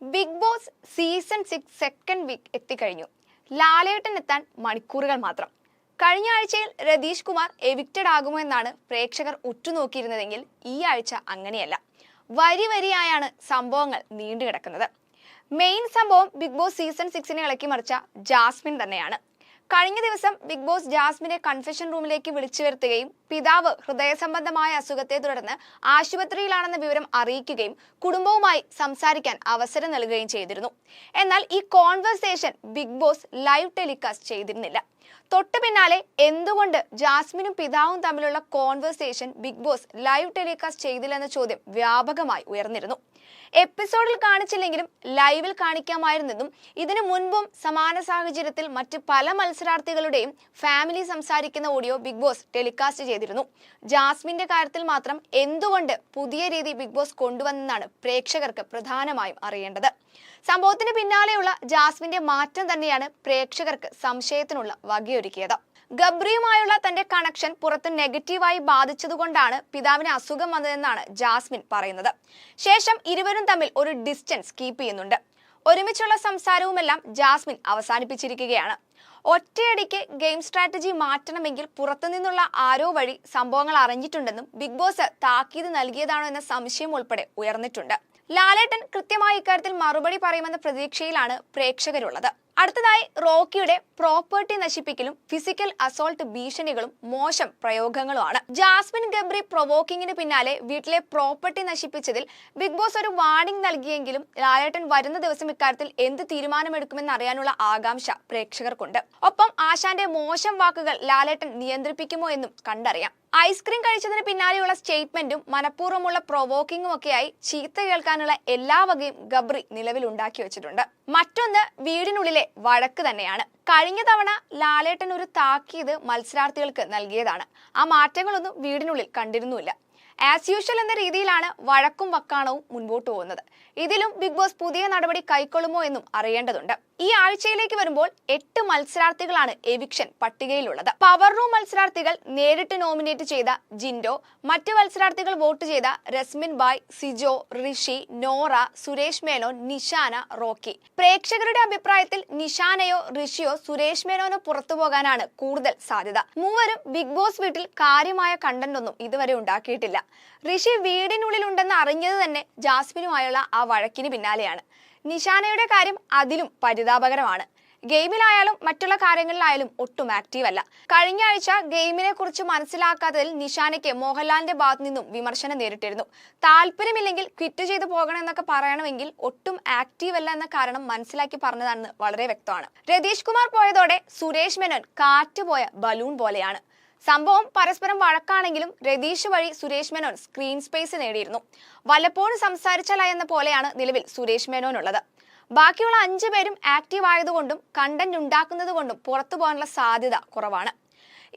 Big Boss season 6 second week എത്തിക്കഴിഞ്ഞു. ലാലേട്ടൻ എത്താൻ മണിക്കൂറുകൾ മാത്രം. കഴിഞ്ഞ ആഴ്ചയിൽ രതീഷ് കുമാർ എവിക്റ്റഡ് ആകുമോ എന്നാണ് പ്രേക്ഷകർ ഉറ്റുനോക്കിയിരുന്നതെങ്കിൽ ഈ ആഴ്ച അങ്ങനെയല്ല. വരി വരിയായാണ് സംഭവങ്ങൾ നീണ്ടുകിടക്കുന്നത്. മെയിൻ സംഭവം ബിഗ് ബോസ് സീസൺ 6 ഇളക്കി മറിച്ച ജാസ്മിൻ തന്നെയാണ്. കഴിഞ്ഞ ദിവസം ബിഗ് ബോസ് ജാസ്മിനെ കൺഫെഷൻ റൂമിലേക്ക് വിളിച്ചു വരുത്തുകയും പിതാവ് ഹൃദയ സംബന്ധമായ അസുഖത്തെ തുടർന്ന് ആശുപത്രിയിലാണെന്ന വിവരം അറിയിക്കുകയും കുടുംബവുമായി സംസാരിക്കാൻ അവസരം നൽകുകയും ചെയ്തിരുന്നു. എന്നാൽ ഈ conversation Bigg Boss live telecast ചെയ്തിരുന്നില്ല. തൊട്ടു പിന്നാലെ എന്തുകൊണ്ട് ജാസ്മിനും പിതാവും തമ്മിലുള്ള conversation Bigg Boss live telecast ചെയ്തില്ലെന്ന ചോദ്യം വ്യാപകമായി ഉയർന്നിരുന്നു. എപ്പിസോഡിൽ കാണിച്ചില്ലെങ്കിലും ലൈവിൽ കാണിക്കാമായിരുന്നെന്നും ഇതിനു മുൻപും സമാന സാഹചര്യത്തിൽ മറ്റ് പല മത്സരാർത്ഥികളുടെയും ഫാമിലി സംസാരിക്കുന്ന ഓഡിയോ ബിഗ് ബോസ് ടെലികാസ്റ്റ് ചെയ്തിരുന്നു. ജാസ്മിന്റെ കാര്യത്തിൽ മാത്രം എന്തുകൊണ്ട് പുതിയ രീതി ബിഗ് ബോസ് കൊണ്ടുവന്നെന്നാണ് പ്രേക്ഷകർക്ക് പ്രധാനമായും അറിയേണ്ടത്. സംഭവത്തിന് പിന്നാലെയുള്ള ജാസ്മിന്റെ മാറ്റം തന്നെയാണ് പ്രേക്ഷകർക്ക് സംശയത്തിനുള്ള വകയൊരുക്കിയത്. ഗബ്രിയുമായുള്ള തന്റെ കണക്ഷൻ പുറത്ത് നെഗറ്റീവായി ബാധിച്ചതുകൊണ്ടാണ് പിതാവിന് അസുഖം വന്നതെന്നാണ് ജാസ്മിൻ പറയുന്നത്. ശേഷം ഇരുവരും തമ്മിൽ ഒരു ഡിസ്റ്റൻസ് കീപ്പ് ചെയ്യുന്നുണ്ട്. ഒരുമിച്ചുള്ള സംസാരവുമെല്ലാം ജാസ്മിൻ അവസാനിപ്പിച്ചിരിക്കുകയാണ്. ഒറ്റയടിക്ക് ഗെയിം സ്ട്രാറ്റജി മാറ്റണമെങ്കിൽ പുറത്തുനിന്നുള്ള ആരോ വഴി സംഭവങ്ങൾ അറിഞ്ഞിട്ടുണ്ടെന്നും ബിഗ് ബോസ് താക്കീത് നൽകിയതാണോ എന്ന സംശയം ഉൾപ്പെടെ ഉയർന്നിട്ടുണ്ട്. ലാലേട്ടൻ കൃത്യമായി ഇക്കാര്യത്തിൽ മറുപടി പറയുമെന്ന പ്രതീക്ഷയിലാണ് പ്രേക്ഷകരുള്ളത്. അടുത്തതായി റോക്കിയുടെ പ്രോപ്പർട്ടി നശിപ്പിക്കലും ഫിസിക്കൽ അസോൾട്ട് ഭീഷണികളും മോശം പ്രയോഗങ്ങളുമാണ്. ജാസ്മിൻ ഗബ്രി പ്രൊവോക്കിങ്ങിന് പിന്നാലെ വീട്ടിലെ പ്രോപ്പർട്ടി നശിപ്പിച്ചതിൽ ബിഗ് ബോസ് ഒരു വാർണിംഗ് നൽകിയെങ്കിലും ലാലേട്ടൻ വരുന്ന ദിവസം ഇക്കാര്യത്തിൽ എന്ത് തീരുമാനമെടുക്കുമെന്ന് അറിയാനുള്ള ആകാംക്ഷ പ്രേക്ഷകർക്കുണ്ട്. ഒപ്പം ആശാന്റെ മോശം വാക്കുകൾ ലാലേട്ടൻ നിയന്ത്രിപ്പിക്കുമോ എന്നും കണ്ടറിയാം. ഐസ്ക്രീം കഴിച്ചതിന് പിന്നാലെയുള്ള സ്റ്റേറ്റ്മെന്റും മനഃപൂർവ്വമുള്ള പ്രൊവോക്കിംഗും ഒക്കെയായി ചീത്ത കേൾക്കാനുള്ള എല്ലാ വകയും ഗബ്രി നിലവിൽ ഉണ്ടാക്കി വെച്ചിട്ടുണ്ട്. മറ്റൊന്ന് വീടിനുള്ളിലെ വഴക്ക് തന്നെയാണ്. കഴിഞ്ഞ തവണ ലാലേട്ടൻ ഒരു താക്കീത് മത്സരാർത്ഥികൾക്ക് നൽകിയതാണ്. ആ മാറ്റങ്ങളൊന്നും വീടിനുള്ളിൽ കണ്ടിരുന്നുമില്ല. ആസ് യൂഷ്വൽ എന്ന രീതിയിലാണ് വഴക്കും വക്കാണവും മുൻപോട്ട് പോകുന്നത്. ഇതിലും ബിഗ് ബോസ് പുതിയ നടപടി കൈക്കൊള്ളുമോ എന്നും അറിയേണ്ടതുണ്ട്. ഈ ആഴ്ചയിലേക്ക് വരുമ്പോൾ 8 മത്സരാർത്ഥികളാണ് എവിക്ഷൻ പട്ടികയിലുള്ളത്. പവർ റൂം മത്സരാർത്ഥികൾ നേരിട്ട് നോമിനേറ്റ് ചെയ്ത ജിൻഡോ, മറ്റ് മത്സരാർത്ഥികൾ വോട്ട് ചെയ്ത രസ്മിൻ ബായ്, സിജോ, ഋഷി, നോറ, സുരേഷ് മേനോൻ, നിഷാന, റോക്കി. പ്രേക്ഷകരുടെ അഭിപ്രായത്തിൽ നിഷാനയോ ഋഷിയോ സുരേഷ് മേനോനോ പുറത്തു പോകാനാണ് കൂടുതൽ സാധ്യത. മൂവരും ബിഗ് ബോസ് വീട്ടിൽ കാര്യമായ കണ്ടന്റ് ഒന്നും ഇതുവരെ ഉണ്ടാക്കിയിട്ടില്ല. ഋഷി വീടിനുള്ളിൽ ഉണ്ടെന്ന് അറിഞ്ഞത് തന്നെ ജാസ്മിനുമായുള്ള ആ വഴക്കിന് പിന്നാലെയാണ്. നിഷാനയുടെ കാര്യം അതിലും പരിതാപകരമാണ്. ഗെയിമിലായാലും മറ്റുള്ള കാര്യങ്ങളിലായാലും ഒട്ടും ആക്റ്റീവ് അല്ല. കഴിഞ്ഞ ആഴ്ച ഗെയിമിനെ കുറിച്ച് മനസ്സിലാക്കാത്തതിൽ നിഷാനയ്ക്ക് മോഹൻലാലിന്റെ ഭാഗത്തു നിന്നും വിമർശനം നേരിട്ടിരുന്നു. താല്പര്യമില്ലെങ്കിൽ ക്വിറ്റ് ചെയ്തു പോകണമെന്നൊക്കെ പറയണമെങ്കിൽ ഒട്ടും ആക്റ്റീവ് അല്ല എന്ന കാരണം മനസ്സിലാക്കി പറഞ്ഞതാണെന്ന് വളരെ വ്യക്തമാണ്. രതീഷ് കുമാർ പോയതോടെ സുരേഷ് മേനോൻ കാറ്റുപോയ ബലൂൺ പോലെയാണ്. സംഭവം പരസ്പരം വഴക്കാണെങ്കിലും രതീഷ് വഴി സുരേഷ് മേനോൻ സ്ക്രീൻ സ്പേസ് നേടിയിരുന്നു. വല്ലപ്പോഴും സംസാരിച്ചാല എന്ന പോലെയാണ് നിലവിൽ സുരേഷ് മേനോൻ ഉള്ളത്. ബാക്കിയുള്ള 5 പേരും ആക്റ്റീവ് ആയതുകൊണ്ടും കണ്ടന്റ് ഉണ്ടാക്കുന്നത് കൊണ്ടും പുറത്തു പോകാനുള്ള സാധ്യത കുറവാണ്.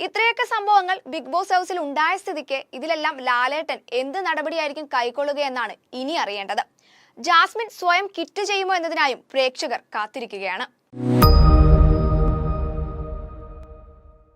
ഇത്രയൊക്കെ സംഭവങ്ങൾ ബിഗ് ബോസ് ഹൗസിൽ ഉണ്ടായ സ്ഥിതിക്ക് ഇതിലെല്ലാം ലാലേട്ടൻ എന്ത് നടപടിയായിരിക്കും കൈക്കൊള്ളുകയെന്നാണ് ഇനി അറിയേണ്ടത്. ജാസ്മിൻ സ്വയം കിറ്റ് ചെയ്യുമോ എന്നതിനായും പ്രേക്ഷകർ കാത്തിരിക്കുകയാണ്.